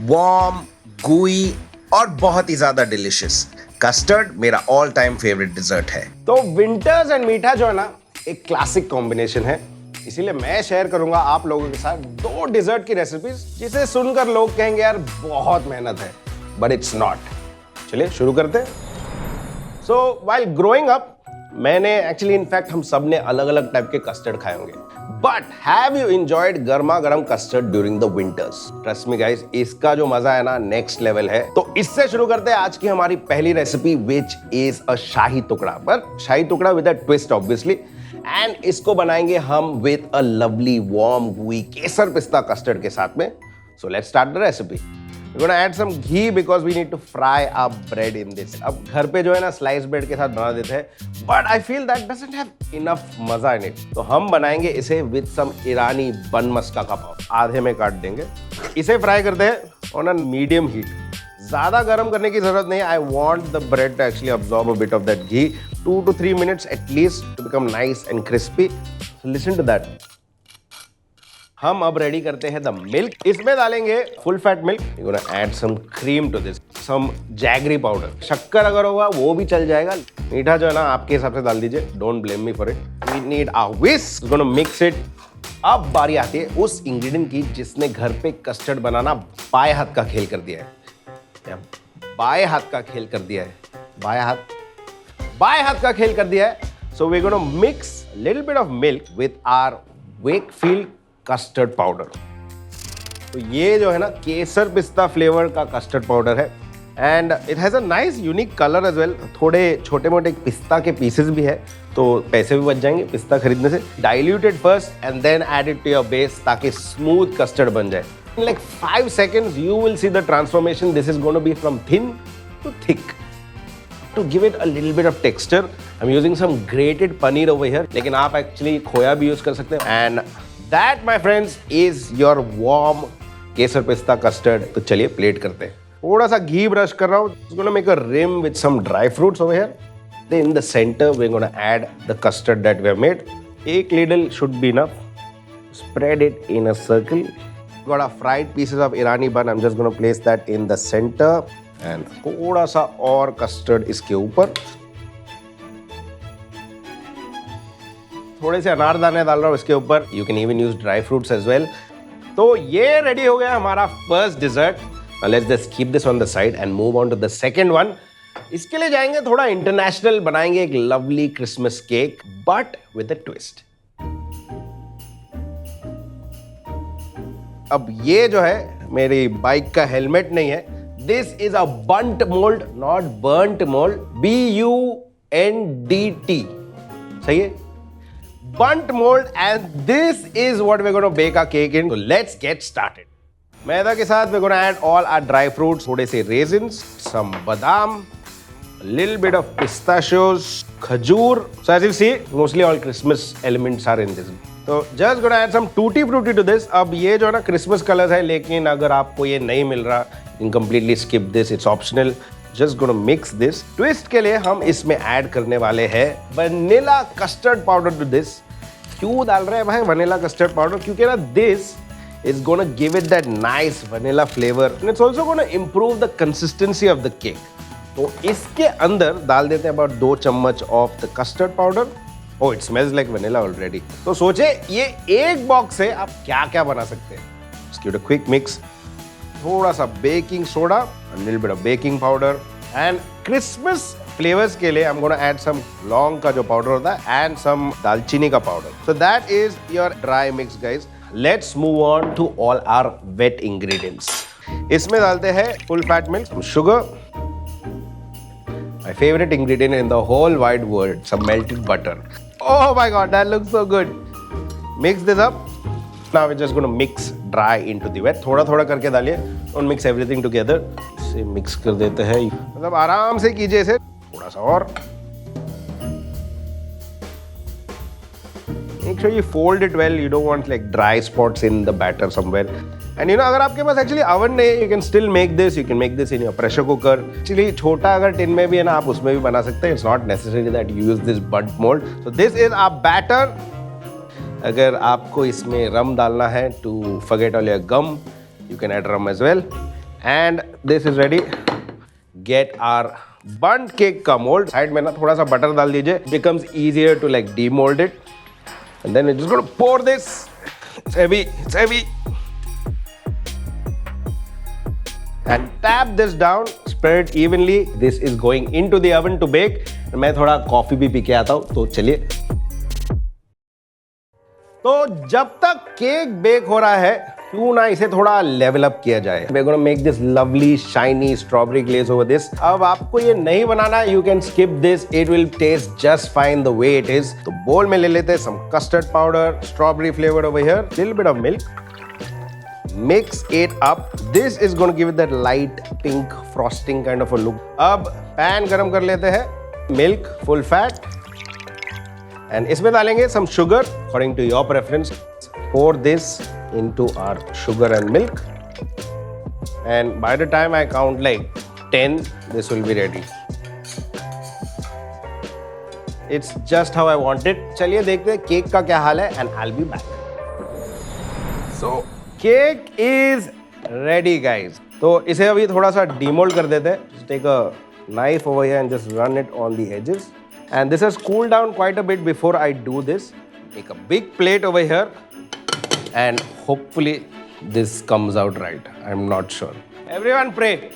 Warm, gooey और बहुत ही ज्यादा डिलिशियस। कस्टर्ड मेरा ऑल टाइम फेवरेट डिजर्ट है। तो विंटर्स एंड मीठा जो है ना, एक क्लासिक कॉम्बिनेशन है। इसीलिए मैं शेयर करूंगा आप लोगों के साथ दो डिजर्ट की रेसिपीज जिसे सुनकर लोग कहेंगे यार बहुत मेहनत है, बट इट्स नॉट। चलिए शुरू करते हैं। सो व्हाइल ग्रोइंग अप मैंने एक्चुअली इनफैक्ट हम सब ने अलग अलग टाइप के कस्टर्ड खाए होंगे, बट हैव यू एंजॉयड गर्मा गर्म custard during the winters? Trust me guys, इसका जो मजा है ना नेक्स्ट लेवल है। तो इससे शुरू करते हैं आज की हमारी पहली रेसिपी, विच इज अ शाही टुकड़ा, पर शाही टुकड़ा with a twist obviously. And इसको बनाएंगे हम with a lovely warm gooey केसर पिस्ता कस्टर्ड के साथ में। So let's start the recipe. We're gonna add some ghee because we need to fry our bread in this. अब घर पे जो है ना स्लाइस ब्रेड के साथ बना देते हैं, but I feel that doesn't have enough मजा in it. तो हम बनाएंगे इसे with some ईरानी बन मस्का का पाव, आधे में काट देंगे। इसे फ्राई करते हैं on a medium heat. ज़्यादा गर्म करने की जरूरत नहीं। I want the bread to actually absorb a bit of that ghee. 2 to 3 minutes at least to become nice and crispy. So listen to that. हम अब रेडी करते हैं द मिल्क। इसमें डालेंगे full fat milk. You gonna add some cream to this, some jaggery powder. शक्कर अगर होगा वो भी चल जाएगा, मीठा जो है ना आपके हिसाब से डाल दीजिए। Don't blame me for it. We need a whisk, gonna mix it. अब बारी आती है उस इंग्रेडिएंट की जिसने घर पे कस्टर्ड बनाना बाएं हाथ का खेल कर दिया है। बाएं हाथ का खेल कर दिया है, बाएं हाथ का खेल कर दिया है। So we gonna mix little bit of milk with our Wakefield custard powder. तो ये जो है ना केसर पिस्ता फ्लेवर का कस्टर्ड पाउडर है, and it has a nice unique colour as well. थोड़े छोटे मोटे पिस्ता के पीसेस भी है, तो पैसे भी बच जाएंगे पिस्ता खरीदने से। Diluted first and then added to your base ताकि स्मूथ कस्टर्ड बन जाए। In like 5 seconds you will see the transformation. This is going to be from thin to thick. To give it a little bit of texture, I'm using some grated paneer over here. लेकिन आप actually खोया भी use कर सकते हैं। And That, my friends, is your warm केसर पिस्ता custard. तो चलिए प्लेट करते हैं। थोड़ा सा घी ब्रश कर रहा हूँ। Gonna make a rim with some dry fruits over here. Then in the center, we're gonna add the custard that we have made. एक ladle should be enough. Spread it in a circle. Got a fried pieces of Irani bun. I'm just gonna place that in the center. And थोड़ा सा और custard इसके ऊपर। थोड़े से अनारदाने डाल रहा हूँ इसके ऊपर। You can even use dry fruits as well. तो ये रेडी हो गया हमारा first dessert. Let's just keep this on the side and move on to the second one. इसके लिए जाएंगे थोड़ा इंटरनेशनल, बनाएंगे एक lovely Christmas cake but with a twist. अब ये जो है मेरी बाइक का हेलमेट नहीं है। This is a bundt mould, not burnt mould. BUNDT, सही है? Burnt mold, and this is what we're going to bake our cake in. So let's get started. मैदा के साथ we're going to add all our dry fruits, थोड़े से raisins, some badam, a little bit of pistachios, खजूर. So as you see, mostly all Christmas elements are in this. So just going to add some tutti frutti to this. अब ये जो है ना Christmas colors है, लेकिन अगर आपको ये नहीं मिल रहा, you can completely skip this. It's optional. Just gonna mix this. Twist के लिए हम इसमें ऐड करने वाले हैं vanilla custard powder to this. क्यों डाल रहे हैं भाई वनीला कस्टर्ड पाउडर? क्योंकि ना this is gonna give it that nice vanilla flavour and it's also gonna improve the consistency of the cake. तो इसके अंदर डाल देते हैं अबाउट 2 चम्मच of the custard powder. Oh, it smells like vanilla already. तो सोचे ये एक बॉक्स से आप क्या क्या बना सकते हैं। Just give it a quick mix. थोड़ा सा baking soda, a little bit of baking powder, and Christmas flavors के लिए I'm gonna add some लौंग का जो पाउडर होता है and some दालचीनी का powder. So that is your dry mix, guys. Let's move on to all our wet ingredients. इसमें डालते हैं full fat milk, some sugar, my favorite ingredient in the whole wide world, some melted butter. Oh my God, that looks so good. Mix this up. Now we're just going to mix dry into the wet. थोड़ा थोड़ा करके डालिए, don't mix everything together. इसे mix कर देते हैं, मतलब आराम से कीजिए इसे। थोड़ा सा और। Make sure you fold it well. You don't want like dry spots in the batter somewhere. And you know, अगर आपके पास एक्चुअली oven नहीं है, you can still make this. You can make this in your pressure cooker. Actually छोटा अगर tin में भी है ना, आप उसमें भी बना सकते हैं. It's not necessary that you use this bunt mold. So this is our batter. अगर आपको इसमें रम डालना है to forget all your gum, you can add rum as well. And this is ready. Get our burnt cake का mold. Side में ना थोड़ा सा butter डाल दीजिए. Becomes easier to like demold it. And then we're just going to pour this. It's heavy. It's heavy. And tap this down. Spread it evenly. This is going into the oven to bake. मैं थोड़ा coffee भी P के आता हूँ, तो चलिए. तो जब तक केक बेक हो रहा है, क्यों ना इसे थोड़ा लेवल अप किया जाए. We're gonna make this lovely shiny strawberry glaze over this. अब आपको ये नहीं बनाना, you can skip this. It will taste just fine the way it is. तो बोल में ले लेते हैं some custard powder, strawberry flavor over here, little bit of milk. Mix it up. This is going to give it that light pink frosting kind of a look. अब pan गरम कर लेते हैं. Milk, full fat. And इसमें डालेंगे some sugar according to your preference. Pour this into our sugar and milk. And by the time I count like 10, this will be ready. It's just how I want it. चलिए देखते हैं cake का क्या हाल है and I'll be back. So cake is ready guys. तो इसे अभी थोड़ा सा demold कर देते हैं. Just take a knife over here and just run it on the edges. And this has cooled down quite a bit before I do this. Take a big plate over here and hopefully this comes out right. I'm not sure. Everyone pray.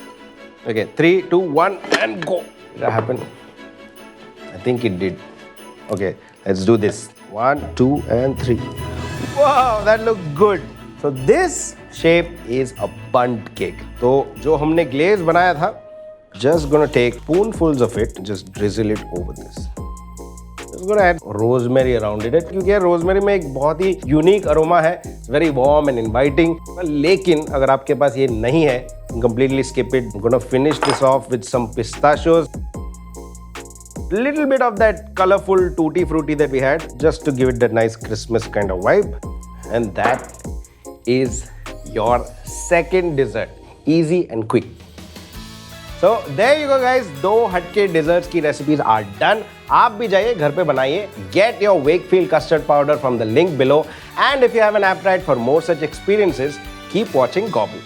Okay, 3, 2, 1 and go. Did that happen? I think it did. Okay, let's do this. 1, 2 and 3. Wow, that looks good. So this shape is a bundt cake. तो जो हमने glaze बनाया था, just gonna take spoonfuls of it, just drizzle it over this. Just gonna add rosemary around it. क्योंकि यार rosemary में एक बहुत ही unique aroma है. It's very warm and inviting. लेकिन अगर आपके पास ये नहीं है, completely skip it. I'm gonna finish this off with some pistachios. Little bit of that colorful tutti frutti that we had, just to give it that nice Christmas kind of vibe. And that is your second dessert. Easy and quick. So there you go guys, 2 हटके desserts की recipes are done. आप भी जाइए घर पे बनाइए. Get your Wakefield custard powder from the link below. And if you have an appetite for more such experiences, keep watching Gobble.